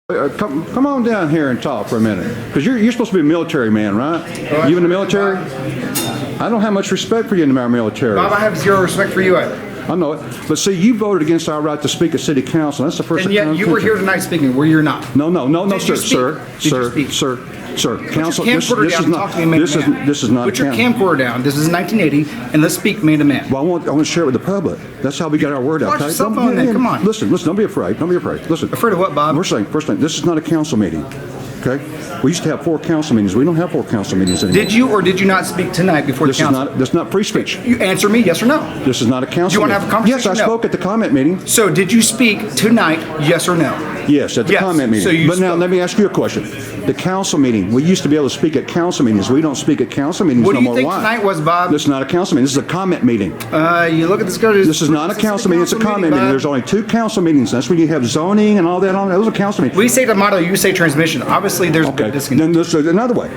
Come on down here and talk for a minute, because you're supposed to be a military man, right? You in the military? I don't have much respect for you in the military. Bob, I have zero respect for you either. I know it. But see, you voted against our right to speak at city council. That's the first And yet you were here tonight speaking, where you're not. No, Did you speak? Sir. Council, this is not a Put your camcorder down. This is 1980, and let's speak man to man. Well, I want to share it with the public. That's how we get our word out. Watch your cell phone then. Come on. Listen. Don't be afraid. Listen. Afraid of what, Bob? We're saying, first thing, this is not a council meeting. Okay? We used to have 4 council meetings. We don't have 4 council meetings anymore. Did you or did you not speak tonight before the council? This is not free speech. You answer me, yes or no. This is not a council meeting. Do you want to have a conversation? Yes, I spoke at the comment meeting. So did you speak tonight, yes or no? Yes, at the comment meeting. But now let me ask you a question. The council meeting, we used to be able to speak at council meetings. We don't speak at council meetings no more. What do you think tonight was, Bob? This is not a council meeting. This is a comment meeting. You look at the schedule. This is not a council meeting. It's a comment meeting. There's only 2 council meetings. That's when you have zoning and all that on. Those are council meetings. We say tomato, you say transmission. Obviously, there's a big disconnect. Then there's another way.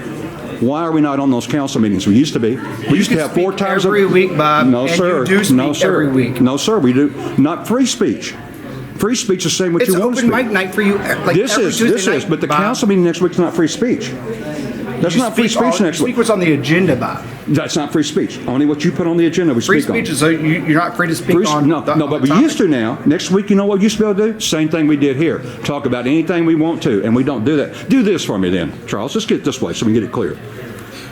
Why are we not on those council meetings? We used to be. We used to have 4 times every week, Bob. No, sir. And you do speak every week. No, sir. We do not free speech. Free speech is saying what you want to speak. It's open mic night for you. Like this is. But the council meeting next week is not free speech. That's not free speech next week. Speak what's on the agenda, Bob. That's not free speech. Only what you put on the agenda we speak on. Free speech is so you're not free to speak on. No, but we used to now. Next week, you know what we used to be able to do? Same thing we did here. Talk about anything we want to, and we don't do that. Do this for me then, Charles. Let's get it this way so we can get it clear.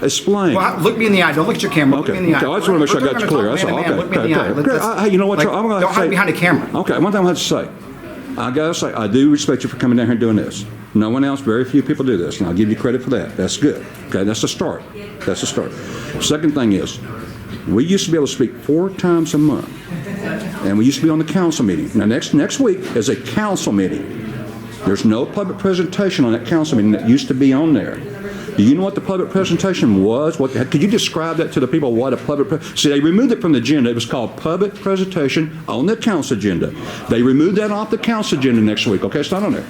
Explain. Well, look me in the eye. Don't look at your camera. Okay. Look me in the eye. I just want to make sure I got you clear. That's all. Look me in the eye. Hey, you know what? I'm going to don't hide behind a camera. Okay, one thing I'm going to say. I got to say, I do respect you for coming down here and doing this. No one else, very few people do this, and I'll give you credit for that. That's good. Okay, that's a start. That's a start. Second thing is, we used to be able to speak 4 times a month, and we used to be on the council meeting. Now, next week is a council meeting. There's no public presentation on that council meeting that used to be on there. Do you know what the public presentation was? Could you describe that to the people? What a public see, they removed it from the agenda. It was called public presentation on the council agenda. They removed that off the council agenda next week. Okay, it's not on there.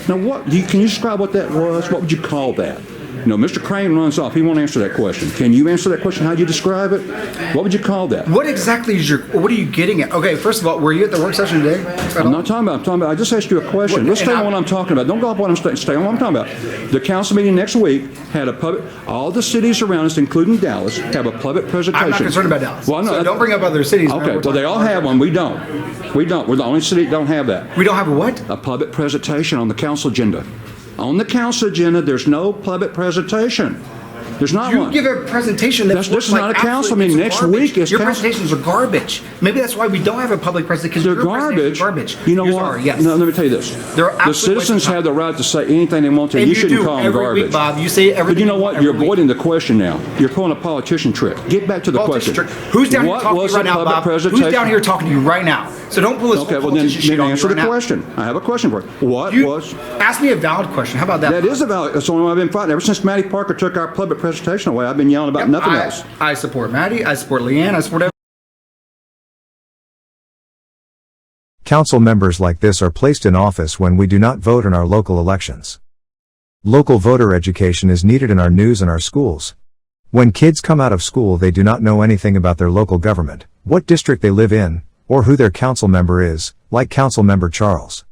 Now, can you describe what that was? What would you call that? No, Mr. Crane runs off. He won't answer that question. Can you answer that question? How'd you describe it? What would you call that? What exactly is what are you getting at? Okay, first of all, were you at the work session today? I'm not talking about, I just asked you a question. Let's stay on what I'm talking about. Don't go off what I'm saying. Stay on what I'm talking about. The council meeting next week had all the cities around us, including Dallas, have a public presentation. I'm not concerned about Dallas. Well, no, so don't bring up other cities. Okay, well, they all have one. We don't. We're the only city that don't have that. We don't have a what? A public presentation on the council agenda. On the council agenda, there's no public presentation. There's not one. You give a presentation this is not a council meeting. Next week is your presentations are garbage. Maybe that's why we don't have a public presentation. They're garbage. You know what? Yes. No, let me tell you this. The citizens have the right to say anything they want to. And you shouldn't call them garbage. Week, Bob. You say everything. But you know what? You're avoiding the question now. You're pulling a politician trick. Get back to the question. Who's down here talking to you right now, Bob? Who's down here talking to you right now? So don't pull this. Okay, well then answer the question. I have a question for you. Ask me a valid question. How about that? That is a valid. That's the only one I've been fighting ever since Maddie Parker took our public presentation away. I've been yelling about nothing else. I support Maddie. I support Leanne. I support everyone. Council members like this are placed in office when we do not vote in our local elections. Local voter education is needed in our news and our schools. When kids come out of school, they do not know anything about their local government, what district they live in, or who their council member is, like Council Member Charles.